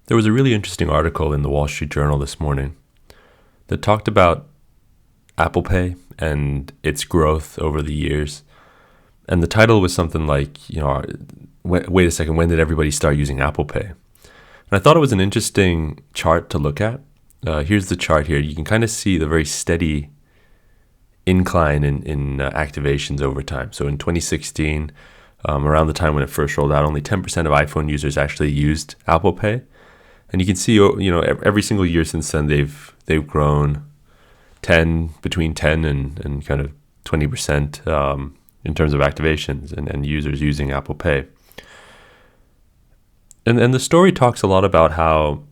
There was a really interesting article in the Wall Street Journal this morning that talked about Apple Pay and its growth over the years. And the title was something like, wait a second, when did everybody start using Apple Pay? And I thought it was an interesting chart to look at. Here's the chart here. You can kind of see the very steady incline in activations over time. So in 2016, around the time when it first rolled out, only 10% of iPhone users actually used Apple Pay. And you can see, every single year since then, they've grown between 10 and kind of 20% in terms of activations and users using Apple Pay. And the story talks a lot about how,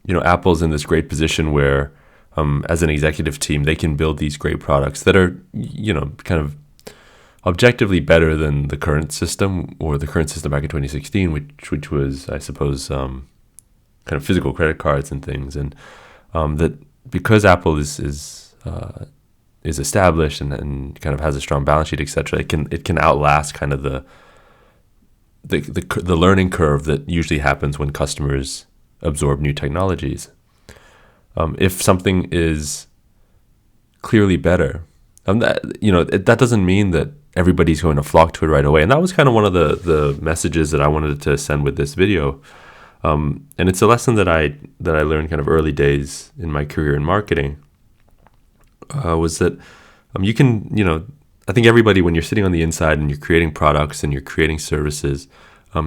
Apple's in this great position where, as an executive team, they can build these great products that are, kind of objectively better than the current system, or the current system back in 2016, which was, I suppose, kind of physical credit cards and things, and that because Apple is established and kind of has a strong balance sheet, etc., it can outlast kind of the learning curve that usually happens when customers absorb new technologies. If something is clearly better, that doesn't mean that everybody's going to flock to it right away. And that was kind of one of the messages that I wanted to send with this video. And it's a lesson that I learned kind of early days in my career in marketing, was that you can, I think everybody, when you're sitting on the inside and you're creating products and you're creating services,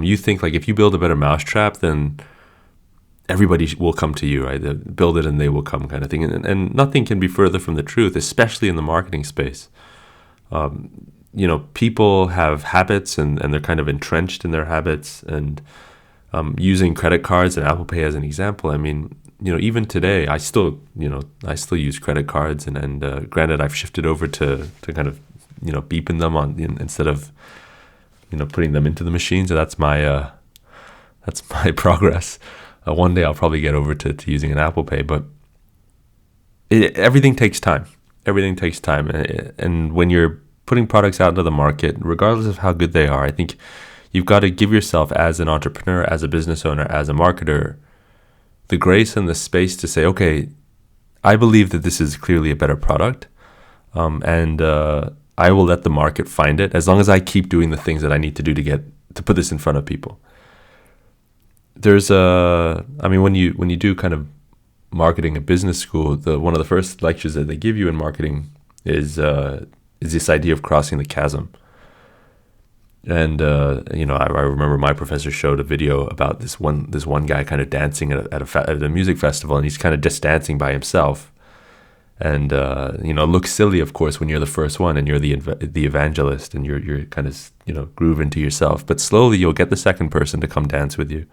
you think like if you build a better mousetrap, then everybody will come to you, right? Build it and they will come, kind of thing. And nothing can be further from the truth, especially in the marketing space. People have habits and they're kind of entrenched in their habits, and using credit cards and Apple Pay as an example, I mean, even today, I still use credit cards, and granted, I've shifted over to kind of, beeping them on instead of, putting them into the machine. So that's my progress. One day I'll probably get over to using an Apple Pay, but everything takes time. Everything takes time, and when you're putting products out into the market, regardless of how good they are, I think you've got to give yourself, as an entrepreneur, as a business owner, as a marketer, the grace and the space to say, okay, I believe that this is clearly a better product, and I will let the market find it, as long as I keep doing the things that I need to do to put this in front of people. There's when you do kind of marketing at business school, one of the first lectures that they give you in marketing is this idea of crossing the chasm. And I remember my professor showed a video about this one guy kind of dancing at a music festival, and he's kind of just dancing by himself, and it looks silly, of course, when you're the first one and you're the evangelist and you're kind of groove into yourself. But slowly you'll get the second person to come dance with you,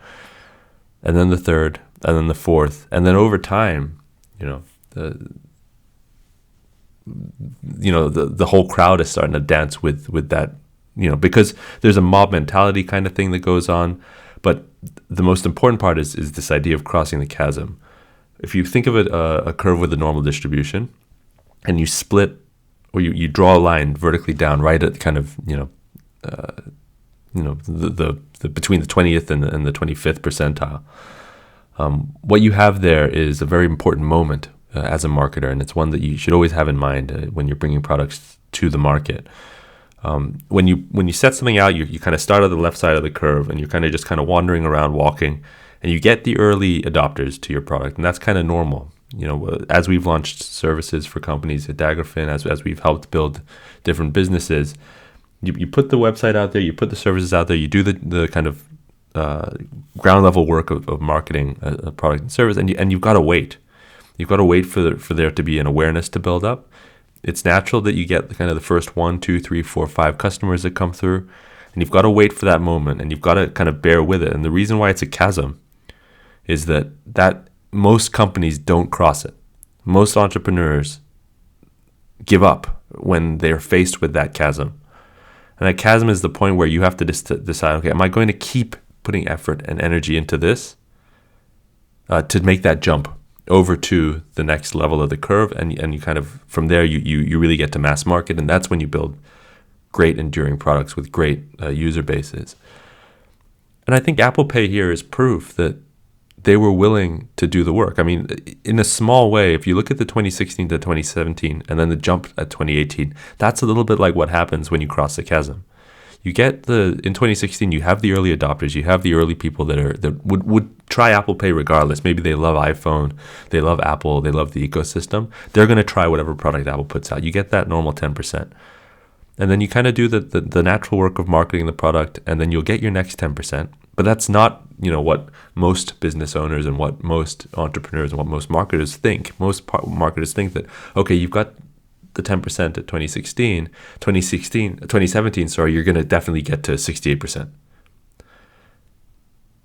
and then the third, and then the fourth, and then over time, the whole crowd is starting to dance with that. Because there's a mob mentality kind of thing that goes on. But the most important part is this idea of crossing the chasm. If you think of it, a curve with a normal distribution, and you split, or you draw a line vertically down right at kind of, the between the 20th and the 25th percentile. What you have there is a very important moment as a marketer, and it's one that you should always have in mind when you're bringing products to the market. When you set something out, you kind of start at the left side of the curve, and you're kind of just kind of wandering around, walking, and you get the early adopters to your product, and that's kind of normal. As we've launched services for companies at Daggerfinn, as we've helped build different businesses, you put the website out there, you put the services out there, you do the kind of ground level work of marketing a product and service, and you've got to wait. You've got to wait for there to be an awareness to build up. It's natural that you get kind of the first 1, 2, 3, 4, 5 customers that come through, and you've got to wait for that moment, and you've got to kind of bear with it. And the reason why it's a chasm is that most companies don't cross it. Most entrepreneurs give up when they're faced with that chasm. And that chasm is the point where you have to decide, okay, am I going to keep putting effort and energy into this to make that jump over to the next level of the curve, and you kind of, from there, you really get to mass market, and that's when you build great enduring products with great user bases. And I think Apple Pay here is proof that they were willing to do the work. I mean, in a small way, if you look at the 2016 to 2017 and then the jump at 2018, that's a little bit like what happens when you cross the chasm. You get in 2016, you have the early adopters, you have the early people that would try Apple Pay regardless. Maybe they love iPhone, they love Apple, they love the ecosystem. They're going to try whatever product Apple puts out. You get that normal 10%. And then you kind of do the natural work of marketing the product, and then you'll get your next 10%. But that's not, what most business owners and what most entrepreneurs and what most marketers think. Most marketers think that, okay, you've got the 10% at 2017, you're going to definitely get to 68%.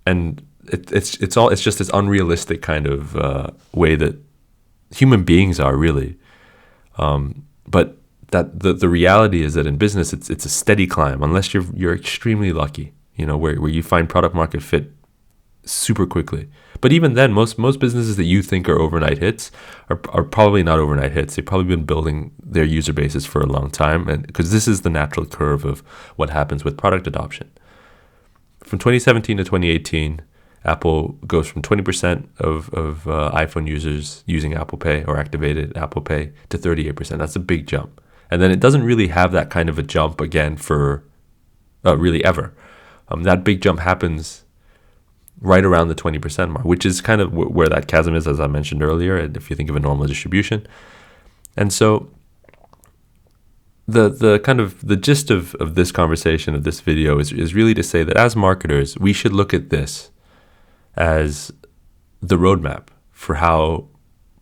And it's just this unrealistic kind of way that human beings are, really. But that the reality is that in business, it's a steady climb unless you're extremely lucky, where you find product market fit super quickly. But even then, most businesses that you think are overnight hits are probably not overnight hits. They've probably been building their user bases for a long time, and because this is the natural curve of what happens with product adoption. From 2017 to 2018, Apple goes from 20% of iPhone users using Apple Pay or activated Apple Pay to 38%. That's a big jump. And then it doesn't really have that kind of a jump again for really ever. That big jump happens right around the 20% mark, which is kind of where that chasm is, as I mentioned earlier, and if you think of a normal distribution. And so the kind of the gist of this conversation, of this video, is really to say that as marketers, we should look at this as the roadmap for how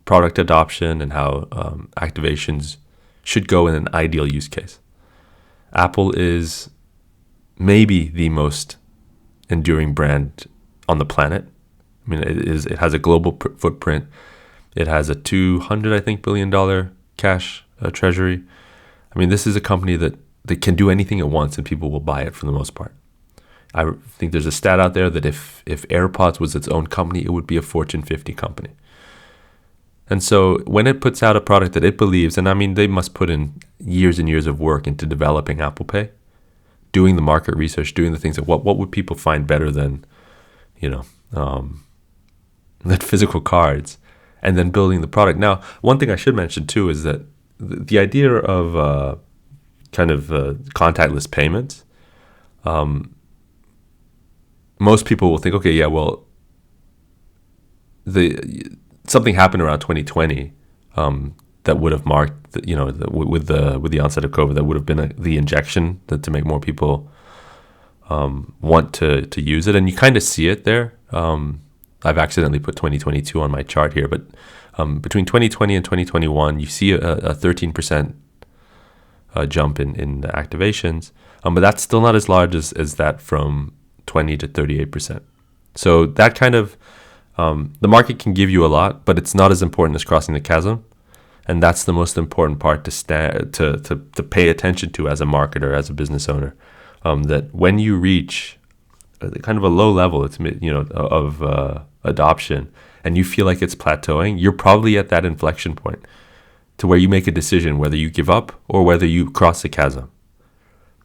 product adoption and how activations should go in an ideal use case. Apple is maybe the most enduring brand on the planet. I mean, it has a global footprint. It has a $200 billion cash treasury. I mean, this is a company that can do anything it wants and people will buy it for the most part. I think there's a stat out there that if AirPods was its own company, it would be a Fortune 50 company. And so when it puts out a product that it believes, and I mean, they must put in years and years of work into developing Apple Pay, doing the market research, doing the things that what would people find better than, than physical cards, and then building the product. Now, one thing I should mention too is that the idea of contactless payments, most people will think, okay, yeah, well, something happened around 2020 that would have marked, with the onset of COVID, that would have been the injection to make more people want to use it, and you kind of see it there. I've accidentally put 2022 on my chart here, but between 2020 and 2021, you see a 13% jump in activations, but that's still not as large as that from 20 to 38%. So that kind of the market can give you a lot, but it's not as important as crossing the chasm, and that's the most important part to pay attention to as a marketer, as a business owner. That when you reach kind of a low level, of adoption, and you feel like it's plateauing, you're probably at that inflection point to where you make a decision whether you give up or whether you cross the chasm.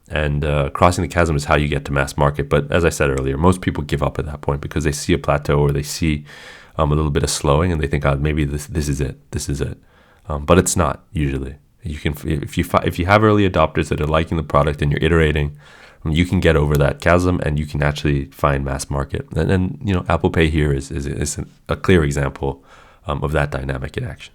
And crossing the chasm is how you get to mass market. But as I said earlier, most people give up at that point because they see a plateau or they see a little bit of slowing, and they think, maybe this is it. But it's not usually. You can, if you have early adopters that are liking the product and you're iterating, you can get over that chasm and you can actually find mass market. And Apple Pay here is a clear example of that dynamic in action.